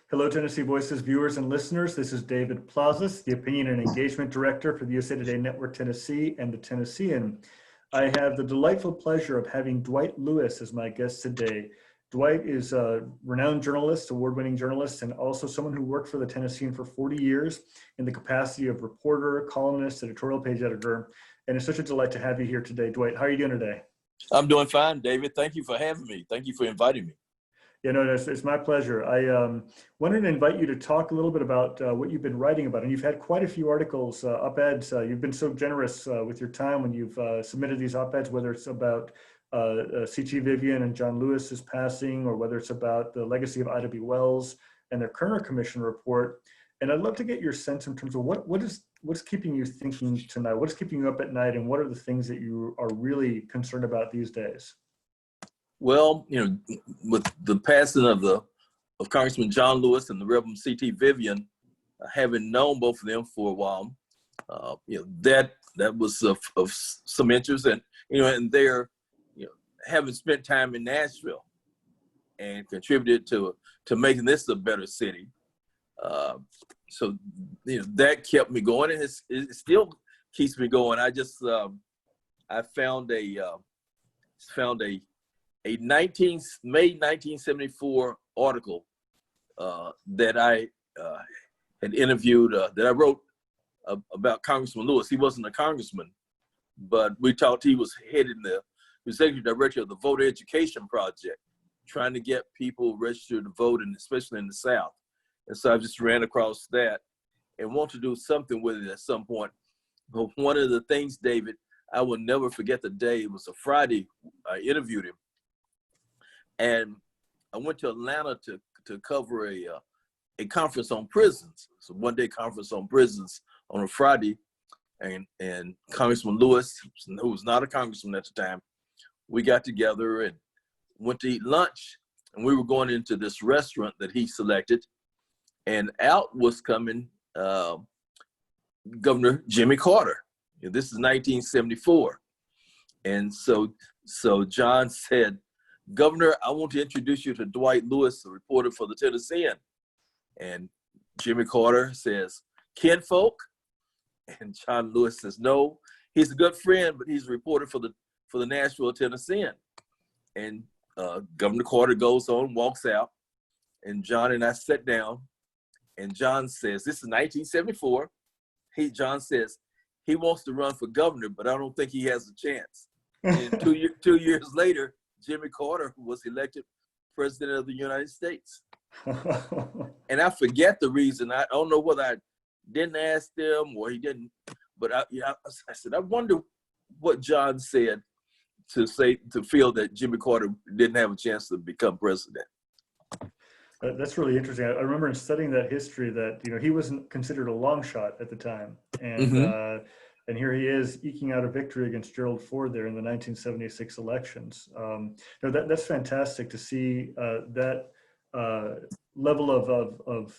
Hello, Tennessee Voices viewers and listeners. This is David Plazas, the Opinion and Engagement Director for the USA Today Network Tennessee and the Tennessean. I have the delightful pleasure of having Dwight Lewis as my guest today. Dwight is a renowned journalist, award-winning journalist, and also someone who worked for the Tennessean for 40 years in the capacity of reporter, columnist, editorial page editor. And it's such a delight to have you here today. Dwight, how are you doing today? I'm doing fine, David. Thank you for having me. Thank you for inviting me. Yeah, no, it's my pleasure. I wanted to invite you to talk a little bit about what you've been writing about. And you've had quite a few articles, op-eds. You've been so generous with your time when you've submitted these op-eds, whether it's about C.T. Vivian and John Lewis's passing, or whether it's about the legacy of Ida B. Wells and their Kerner Commission report. And I'd love to get your sense in terms of what's keeping you thinking tonight, what's keeping you up at night, and what are the things that you are really concerned about these days? Well, with the passing of Congressman John Lewis and the Reverend C.T. Vivian, having known both of them for a while, that was of some interest, and and they're having spent time in Nashville and contributed to making this a better city. So that kept me going, and it still keeps me going. I just I found a May 1974 article that I had interviewed, that I wrote about Congressman Lewis. He wasn't a congressman, but we talked. He was heading the executive director of the Voter Education Project, trying to get people registered to vote, and especially in the South. And so I just ran across that and want to do something with it at some point. But one of the things, David, I will never forget the day. It was a Friday. I interviewed him. And I went to Atlanta to cover a conference on prisons. It's a one-day conference on prisons on a Friday. And Congressman Lewis, who was not a congressman at the time, we got together and went to eat lunch. And we were going into this restaurant that he selected. And out was coming Governor Jimmy Carter. This is 1974. And so John said, "Governor, I want to introduce you to Dwight Lewis, a reporter for the Tennessean." And Jimmy Carter says, "Kinfolk?" And John Lewis says, "No, he's a good friend, but he's a reporter for the Nashville Tennessean." And Governor Carter goes on, walks out, and John and I sat down, and John says, this is 1974. John says, he wants to run for governor, but I don't think he has a chance. And 2 years later, Jimmy Carter was elected president of the United States. And I forget the reason. I don't know whether I didn't ask them or he didn't, but I said, I wonder what John said to feel that Jimmy Carter didn't have a chance to become president. That's really interesting. I remember in studying that history that he wasn't considered a long shot at the time, and and here he is eking out a victory against Gerald Ford there in the 1976 elections. That's fantastic to see that level of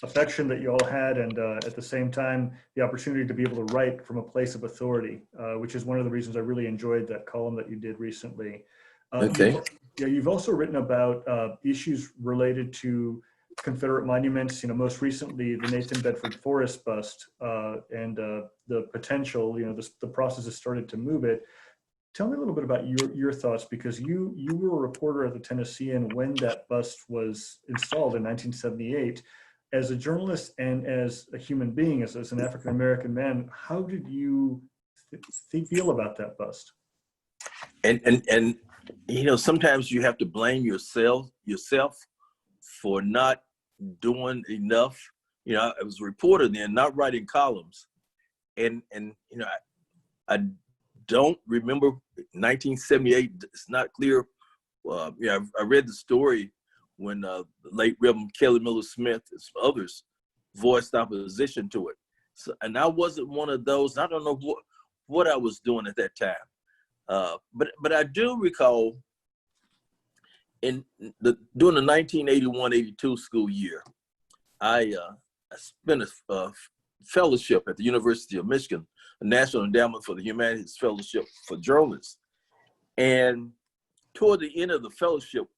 affection that you all had, and at the same time the opportunity to be able to write from a place of authority, which is one of the reasons I really enjoyed that column that you did recently. Okay. You've also written about issues related to Confederate monuments. Most recently the Nathan Bedford Forrest bust, and the potential. The process has started to move it. Tell me a little bit about your thoughts, because you were a reporter at the Tennessean when that bust was installed in 1978. As a journalist and as a human being, as an African American man, how did you feel about that bust? And sometimes you have to blame yourself for not doing enough. I was a reporter then, not writing columns, and I don't remember 1978. It's not clear. I read the story when the late Reverend Kelly Miller Smith and some others voiced opposition to it. So, and I wasn't one of those. I don't know what I was doing at that time. But I do recall during the 1981-82 school year, I spent a fellowship at the University of Michigan, a National Endowment for the Humanities Fellowship for Journalists. And toward the end of the fellowship,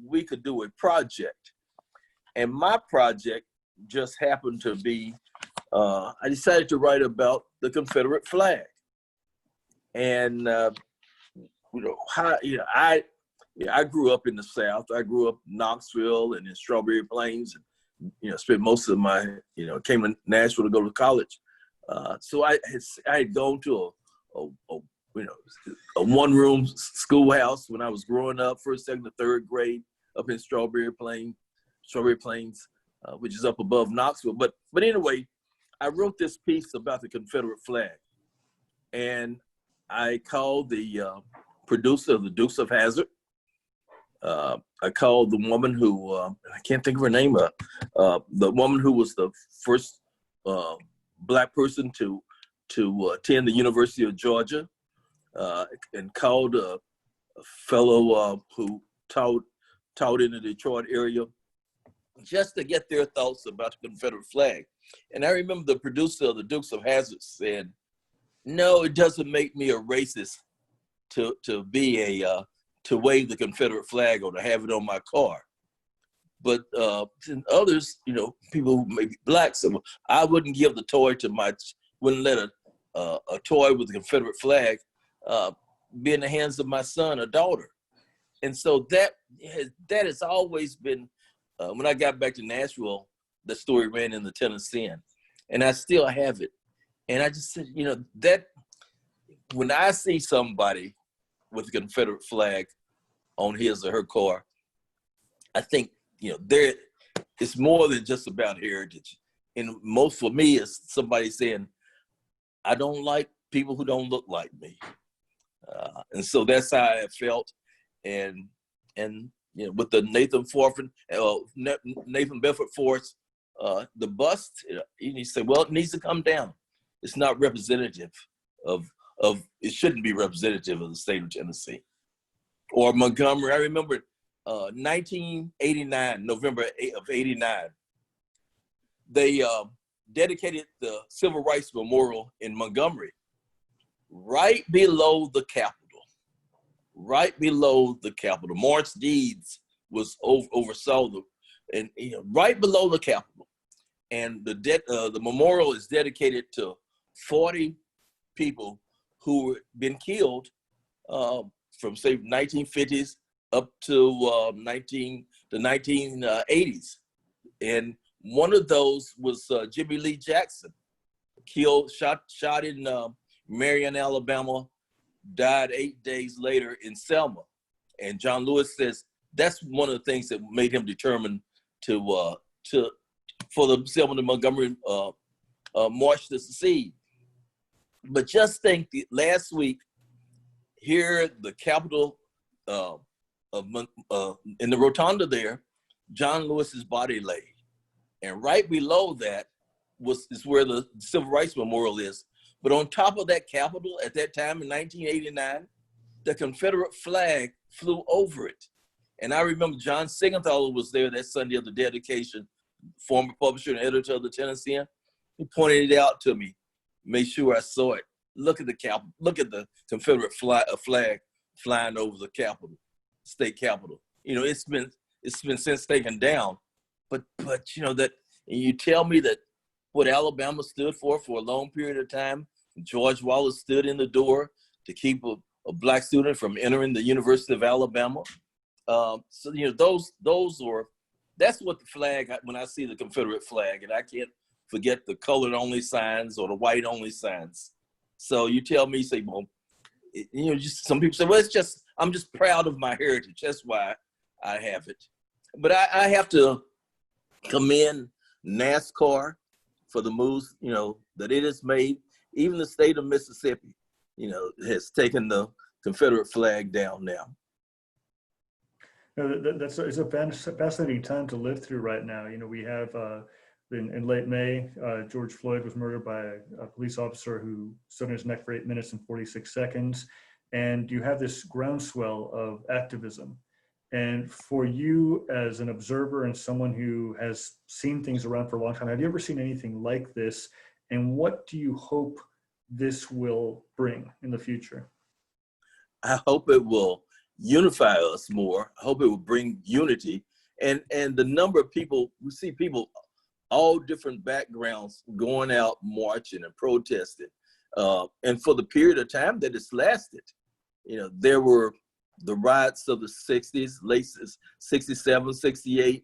we could do a project. And my project just happened to be, I decided to write about the Confederate flag. And I grew up in the South. I grew up in Knoxville and in Strawberry Plains, and spent most of my came to Nashville to go to college. So I had gone to a one-room schoolhouse when I was growing up, first, second, and third grade, up in Strawberry Plains, which is up above Knoxville. But anyway, I wrote this piece about the Confederate flag, and I called the producer of the Dukes of Hazzard. I called the woman who, I can't think of her name, the woman who was the first Black person to attend the University of Georgia, and called a fellow who taught in the Detroit area, just to get their thoughts about the Confederate flag. And I remember the producer of the Dukes of Hazzard said, "No, it doesn't make me a racist to wave the Confederate flag or to have it on my car. But others, people who may be Black, so I wouldn't give the toy wouldn't let a toy with the Confederate flag be in the hands of my son or daughter." And so that has always been, when I got back to Nashville, the story ran in the Tennessean, and I still have it. And I just said, that when I see somebody with the Confederate flag on his or her car, I think, it's more than just about heritage. And most for me is somebody saying, I don't like people who don't look like me. And so that's how I felt. And with the Nathan Bedford Forrest, the bust, you say, well, it needs to come down. It's not representative it shouldn't be representative of the state of Tennessee. Or Montgomery. I remember 1989, November of 89, they dedicated the Civil Rights Memorial in Montgomery, right below the Capitol. Right below the Capitol. Morris Deeds oversaw right below the Capitol. And the memorial is dedicated to 40 people who had been killed from, say, 1950s up to the 1980s. And one of those was Jimmy Lee Jackson, shot in Marion, Alabama, died 8 days later in Selma. And John Lewis says that's one of the things that made him determined for the Selma to Montgomery march to secede. But just think, last week, here the Capitol in the rotunda there, John Lewis's body lay, and right below that is where the Civil Rights Memorial is. But on top of that Capitol at that time in 1989, the Confederate flag flew over it. And I remember John Sigenthaler was there that Sunday of the dedication, former publisher and editor of the Tennessean. He pointed it out to me, made sure I saw it. Look at the Capitol. Look at the Confederate flag flying over the Capitol, state Capitol. It's been since taken down, but that, and you tell me that what Alabama stood for a long period of time, George Wallace stood in the door to keep a Black student from entering the University of Alabama. So that's what the flag, when I see the Confederate flag, and I can't forget the colored only signs or the white only signs. So you tell me, say, well, just some people say, well, I'm just proud of my heritage. That's why I have it. But I have to commend NASCAR for the moves, that it has made. Even the state of Mississippi, has taken the Confederate flag down now. It's a fascinating time to live through right now. We have in late May, George Floyd was murdered by a police officer who stood on his neck for 8 minutes and 46 seconds. And you have this groundswell of activism. And for you as an observer and someone who has seen things around for a long time, have you ever seen anything like this? And what do you hope this will bring in the future? I hope it will unify us more. I hope it will bring unity. And the number of people, we see people all different backgrounds going out marching and protesting. And for the period of time that it's lasted, there were the riots of the 60s, late 67, 68,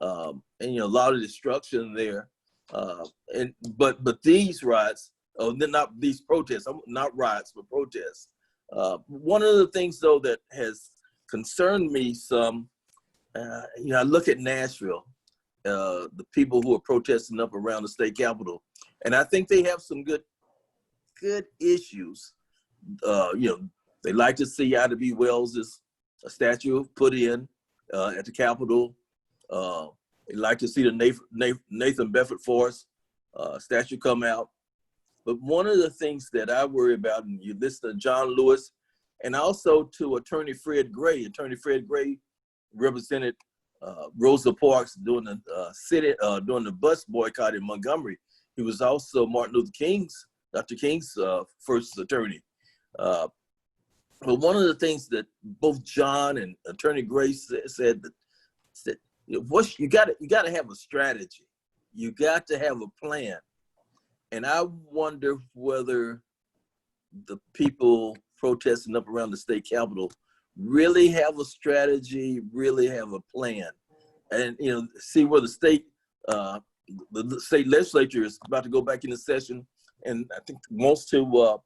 and a lot of destruction there. But these riots, not these protests, not riots, but protests. One of the things though that has concerned me some, I look at Nashville, the people who are protesting up around the state capitol, and I think they have some good issues. They like to see Ida B. Wells' a statue put in at the Capitol. They like to see the Nathan Bedford Forrest statue come out. But one of the things that I worry about, and you listen to John Lewis, and also to Attorney Fred Gray. Attorney Fred Gray represented Rosa Parks during the bus boycott in Montgomery. He was also Dr. King's first attorney. But one of the things that both John and Attorney Gray said that you got to have a strategy. You got to have a plan. And I wonder whether the people protesting up around the state capitol really have a strategy, really have a plan, and see where the state legislature is about to go back into session, and I think wants to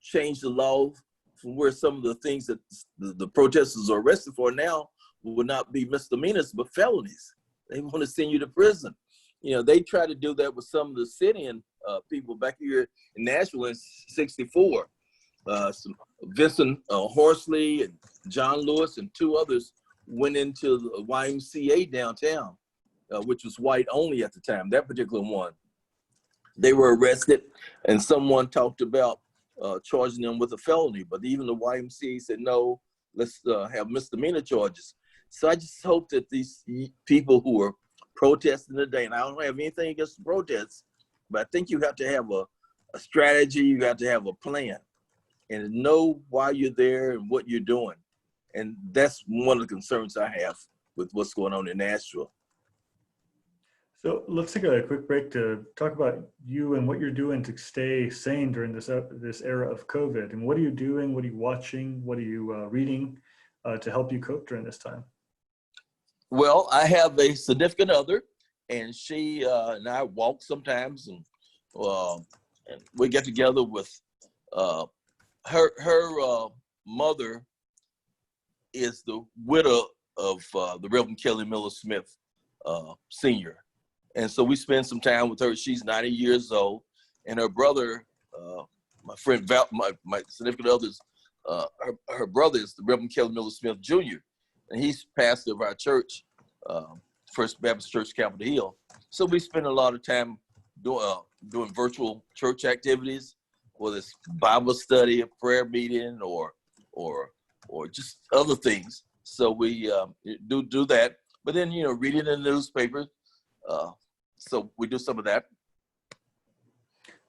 change the law from where some of the things that the protesters are arrested for now will not be misdemeanors but felonies. They want to send you to prison. They tried to do that with some of the sit-in people back here in Nashville in '64. Vincent Horsley and John Lewis and two others went into the YMCA downtown, which was white only at the time, that particular one. They were arrested, and someone talked about charging them with a felony, but even the YMCA said, no, let's have misdemeanor charges. So I just hope that these people who are protesting today, and I don't have anything against the protests, but I think you have to have a strategy, you got to have a plan, and know why you're there and what you're doing. And that's one of the concerns I have with what's going on in Nashville. So let's take a quick break to talk about you and what you're doing to stay sane during this era of COVID. And what are you doing? What are you watching? What are you reading to help you cope during this time? Well, I have a significant other, and she and I walk sometimes, and we get together with her mother is the widow of the Reverend Kelly Miller Smith Sr. And so we spend some time with her. She's 90 years old, and her brother, my friend Val, my significant other's, her brother is the Reverend Kelly Miller Smith Jr., and he's pastor of our church, First Baptist Church, Capitol Hill. So we spend a lot of time doing virtual church activities, whether it's Bible study, a prayer meeting, or just other things. So we do that. But then, reading the newspaper. So we do some of that.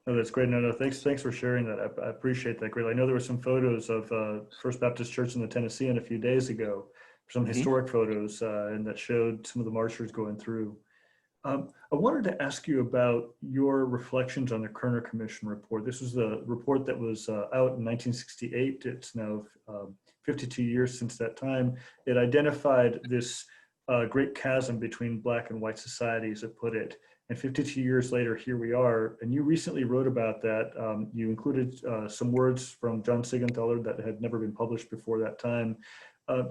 No, that's great. No, thanks for sharing that. I appreciate that greatly. I know there were some photos of First Baptist Church in the Tennessean a few days ago, some historic photos, and that showed some of the marchers going through. I wanted to ask you about your reflections on the Kerner Commission report. This was the report that was out in 1968. It's now 52 years since that time. It identified this great chasm between Black and white society, as it put it. And 52 years later, here we are. And you recently wrote about that. You included some words from John Sigenthaler that had never been published before that time.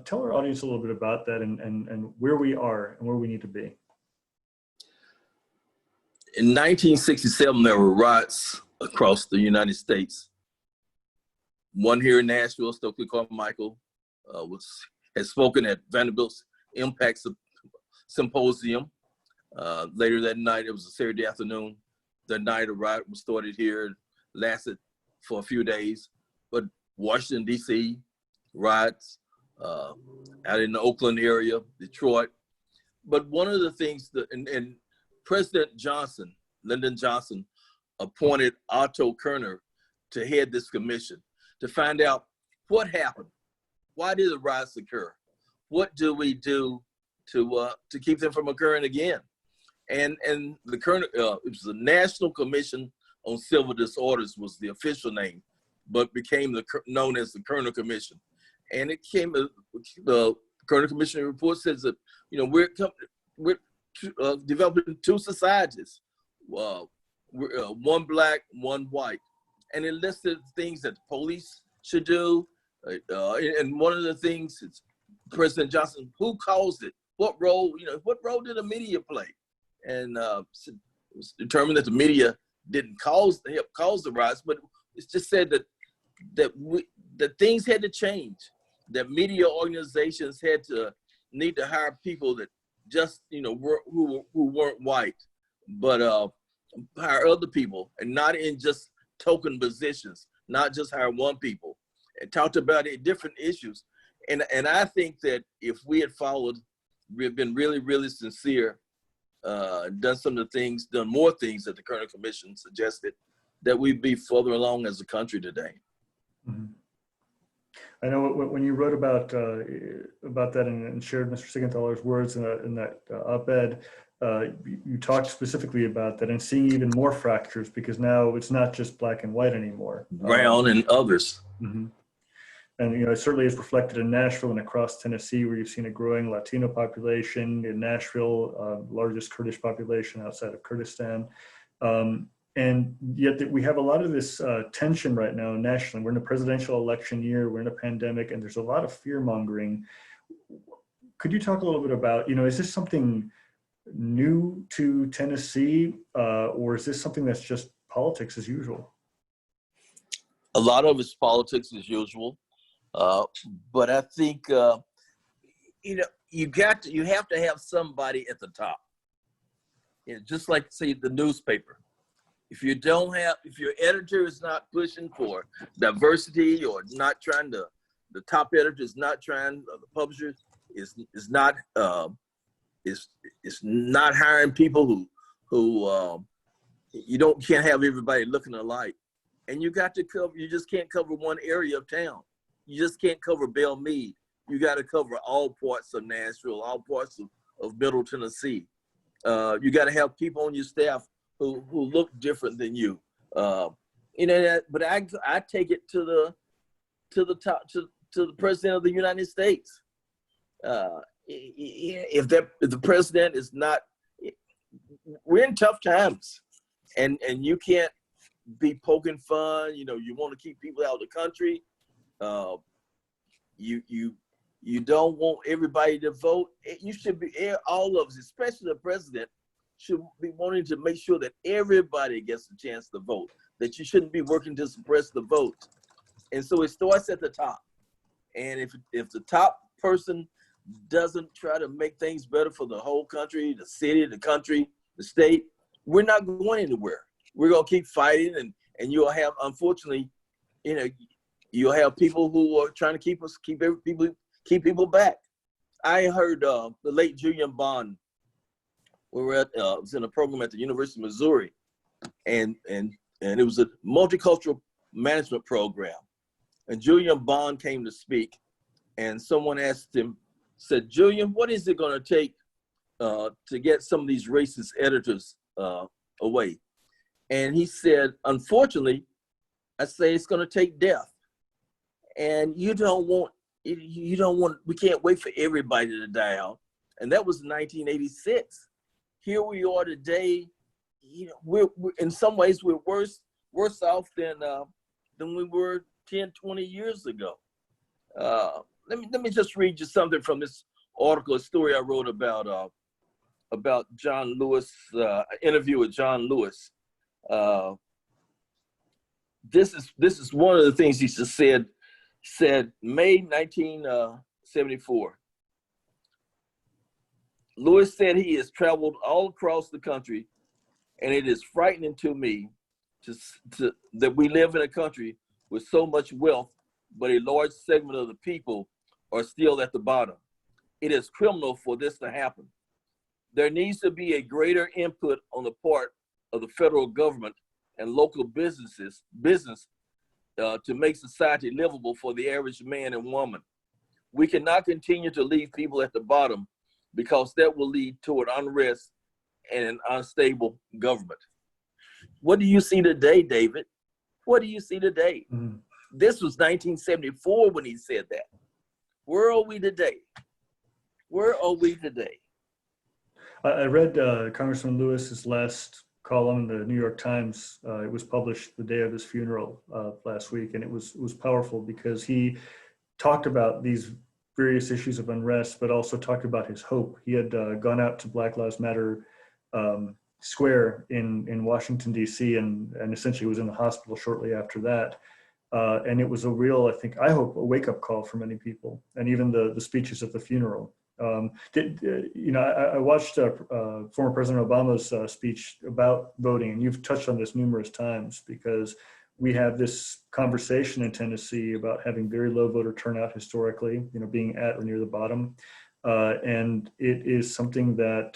Tell our audience a little bit about that and where we are and where we need to be. In 1967, there were riots across the United States. One here in Nashville, Stokely Carmichael, had spoken at Vanderbilt's Impact Symposium. Later that night, it was a Saturday afternoon. That night, a riot was started here, lasted for a few days. But Washington, D.C., riots out in the Oakland area, Detroit. But one of the things and President Johnson, Lyndon Johnson, appointed Otto Kerner to head this commission to find out what happened. Why did the riots occur? What do we do to keep them from occurring again. And the Kerner, it was the National Commission on Civil Disorders was the official name, but became known as the Kerner Commission. And it came, the Kerner Commission report says that, we're developing two societies, one black, one white. And it listed things that the police should do. And one of the things is President Johnson, who caused it? What role did the media play? And it was determined that the media didn't help cause the riots, but it's just said that things had to change, that media organizations need to hire people that just who weren't white, but hire other people, and not in just token positions, not just hire one people, and talked about different issues. And I think that if we had been really, really sincere, done more things that the Kerner Commission suggested, that we'd be further along as a country today. Mm-hmm. I know when you wrote about that and shared Mr. Siegenthaler's words in that op-ed, you talked specifically about that and seeing even more fractures, because now it's not just black and white anymore. Brown and others. Mm-hmm. And it certainly is reflected in Nashville and across Tennessee, where you've seen a growing Latino population. In Nashville, largest Kurdish population outside of Kurdistan. And yet we have a lot of this tension right now nationally. We're in a presidential election year, we're in a pandemic, and there's a lot of fear mongering. Could you talk a little bit about, is this something new to Tennessee, or is this something that's just politics as usual? A lot of it's politics as usual. But I think, you have to have somebody at the top. Just like, say, the newspaper. If your editor is not pushing for diversity, or not trying the top editor is not trying, the publisher is not hiring people who can't have everybody looking alike. And you just can't cover one area of town. You just can't cover Belle Meade. You got to cover all parts of Nashville, all parts of Middle Tennessee. You got to have people on your staff who look different than you. But I take it to the top, to the President of the United States. If the president is not, we're in tough times, and you can't be poking fun. You want to keep people out of the country. You don't want everybody to vote. You should be, all of us, especially the president, should be wanting to make sure that everybody gets a chance to vote, that you shouldn't be working to suppress the vote. And so it starts at the top. And if the top person doesn't try to make things better for the whole country, the city, the country, the state, we're not going anywhere. We're going to keep fighting, and you'll have, unfortunately, you'll have people who are trying to keep people back. I heard the late Julian Bond. We were was in a program at the University of Missouri, and it was a multicultural management program. And Julian Bond came to speak, and someone asked him, said, "Julian, what is it going to take to get some of these racist editors away?" And he said, "Unfortunately, I say it's going to take death. And we can't wait for everybody to die out." And that was 1986. Here we are today. We're in some ways we're worse off than we were 10, 20 years ago. Let me just read you something from this article, a story I wrote about John Lewis, interview with John Lewis. This is one of the things he just said May 1974. Lewis said he has traveled all across the country, and it is frightening to me that we live in a country with so much wealth, but a large segment of the people are still at the bottom. It is criminal for this to happen. There needs to be a greater input on the part of the federal government and local business to make society livable for the average man and woman. We cannot continue to leave people at the bottom because that will lead toward unrest and an unstable government. What do you see today, David? What do you see today? Mm-hmm. This was 1974 when he said that. Where are we today? Where are we today? I read Congressman Lewis's last column in the New York Times. It was published the day of his funeral last week, and it was powerful because he talked about these various issues of unrest, but also talked about his hope. He had gone out to Black Lives Matter Square in Washington, D.C., and essentially was in the hospital shortly after that. And it was a real, I hope, a wake-up call for many people, and even the speeches at the funeral. I watched former President Obama's speech about voting, and you've touched on this numerous times because we have this conversation in Tennessee about having very low voter turnout historically, being at or near the bottom. And it is something that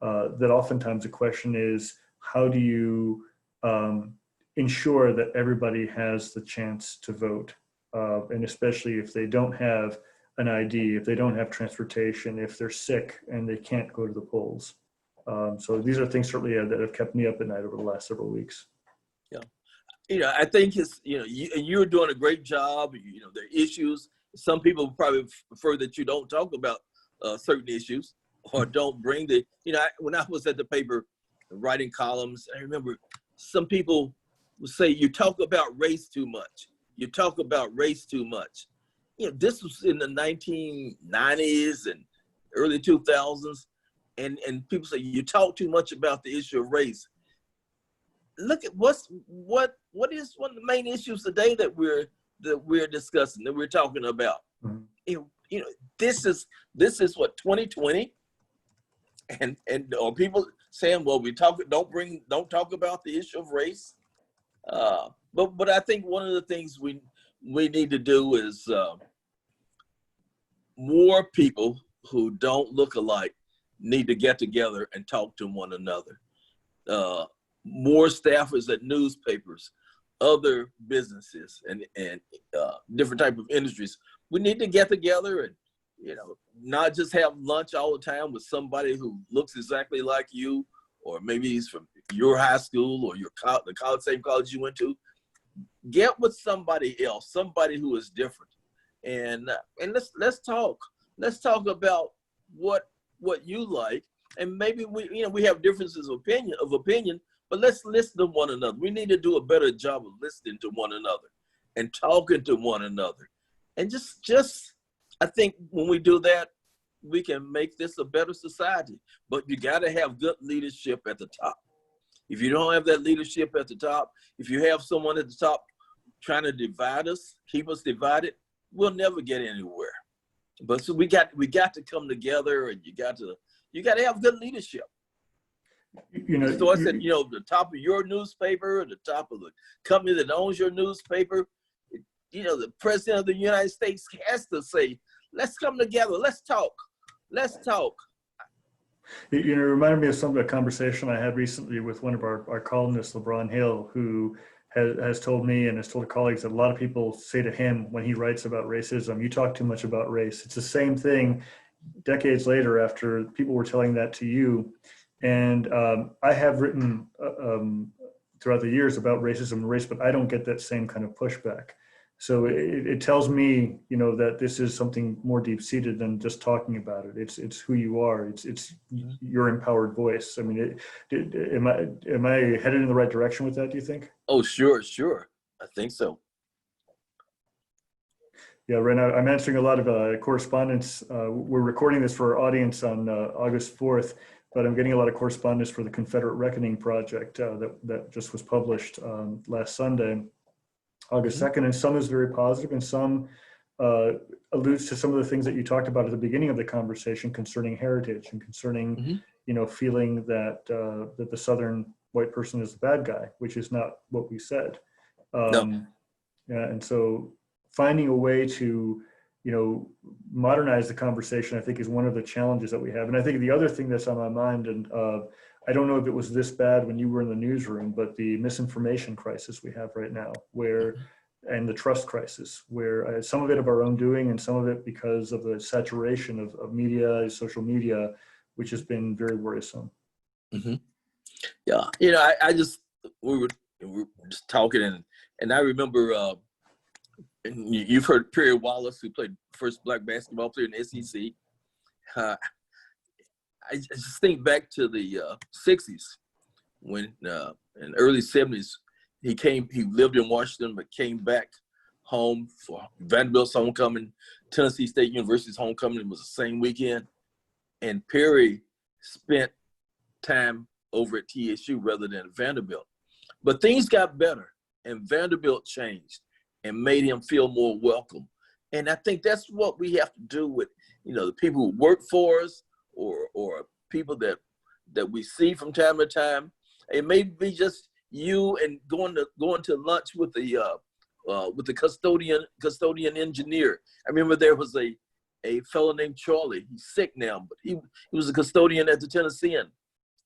that oftentimes the question is, how do you ensure that everybody has the chance to vote? And especially if they don't have an ID, if they don't have transportation, if they're sick and they can't go to the polls. So these are things certainly that have kept me up at night over the last several weeks. Yeah. I think it's, you're doing a great job. There are issues. Some people probably prefer that you don't talk about certain issues or don't bring when I was at the paper writing columns, I remember some people would say, you talk about race too much. You talk about race too much. This was in the 1990s and early 2000s, and people say you talk too much about the issue of race. Look at what is one of the main issues today that we're discussing, that we're talking about. Mm-hmm. This is what, 2020, and or people saying, well, don't talk about the issue of race. But I think one of the things we need to do is more people who don't look alike need to get together and talk to one another. More staffers at newspapers, other businesses, and different type of industries. We need to get together and not just have lunch all the time with somebody who looks exactly like you, or maybe he's from your high school or the same college you went to. Get with somebody else, somebody who is different, and let's talk. Let's talk about what you like, and maybe we have differences of opinion, but let's listen to one another. We need to do a better job of listening to one another and talking to one another, and just I think when we do that, we can make this a better society. But you got to have good leadership at the top. If you don't have that leadership at the top, if you have someone at the top trying to divide us, keep us divided, we'll never get anywhere. But so we got to come together, and you got to have good leadership. So I said, the top of your newspaper, or the top of the company that owns your newspaper, the president of the United States has to say, let's come together, let's talk. It reminded me of a conversation I had recently with one of our columnists, LeBron Hill, who has told me and has told colleagues that a lot of people say to him when he writes about racism, you talk too much about race. It's the same thing decades later after people were telling that to you. And I have written throughout the years about racism and race, but I don't get that same kind of pushback. So it tells me, that this is something more deep-seated than just talking about it. It's who you are. It's your empowered voice. I mean, am I headed in the right direction with that, do you think? Oh, sure. I think so. Yeah, right now I'm answering a lot of correspondence. We're recording this for our audience on August 4th, but I'm getting a lot of correspondence for the Confederate Reckoning project that just was published last Sunday, August 2nd, and some is very positive, and some alludes to some of the things that you talked about at the beginning of the conversation concerning heritage and concerning, feeling that that the Southern white person is the bad guy, which is not what we said. No. Yeah, and so finding a way to, modernize the conversation, I think, is one of the challenges that we have. And I think the other thing that's on my mind, and I don't know if it was this bad when you were in the newsroom, but the misinformation crisis we have right now, where and the trust crisis, where some of it of our own doing and some of it because of the saturation of media, social media, which has been very worrisome. Mm-hmm. Yeah, you know, we were just talking, and I remember, and you've heard Perry Wallace, who played first black basketball player in the SEC. I just think back to the 60s when in the early 70s, he lived in Washington, but came back home for Vanderbilt's homecoming. Tennessee State University's homecoming was the same weekend. And Perry spent time over at TSU rather than at Vanderbilt. But things got better, and Vanderbilt changed and made him feel more welcome. And I think that's what we have to do with, the people who work for us or people that we see from time to time. It may be just you and going to lunch with the custodian engineer. I remember there was a fellow named Charlie. He's sick now, but he was a custodian at the Tennessean.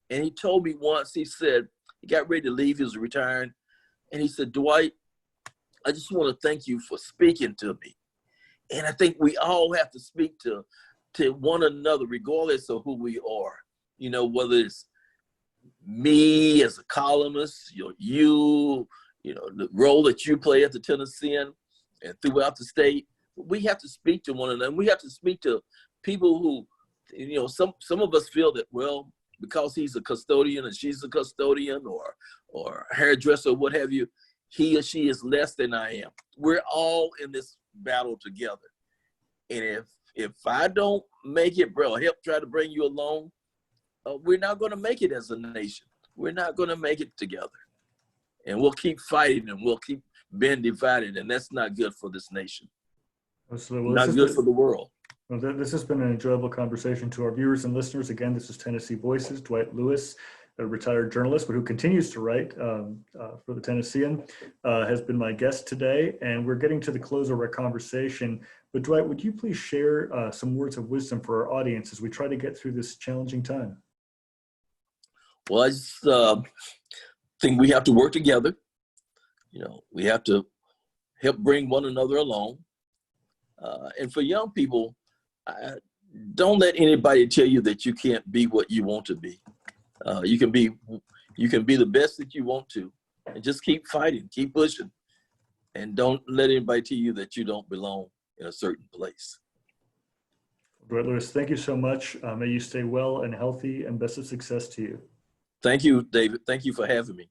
And he told me once, he said, he got ready to leave, he was retiring. And he said, Dwight, I just want to thank you for speaking to me. And I think we all have to speak to one another, regardless of who we are. Whether it's me as a columnist, you, the role that you play at the Tennessean and throughout the state, we have to speak to one another. And we have to speak to people who, some of us feel that, well, because he's a custodian and she's a custodian or hairdresser, what have you, he or she is less than I am. We're all in this battle together. And if I don't make it, bro, help try to bring you along, we're not going to make it as a nation. We're not going to make it together. And we'll keep fighting and we'll keep being divided. And that's not good for this nation. Absolutely. Well, not good for the world. Well, this has been an enjoyable conversation. To our viewers and listeners, again, this is Tennessee Voices. Dwight Lewis, a retired journalist, but who continues to write for the Tennessean, has been my guest today. And we're getting to the close of our conversation. But Dwight, would you please share some words of wisdom for our audience as we try to get through this challenging time? Well, I just think we have to work together. We have to help bring one another along. And for young people, don't let anybody tell you that you can't be what you want to be. You can be the best that you want to, and just keep fighting, keep pushing, and don't let anybody tell you that you don't belong in a certain place. Dwight Lewis, thank you so much. May you stay well and healthy, and best of success to you. Thank you, David. Thank you for having me.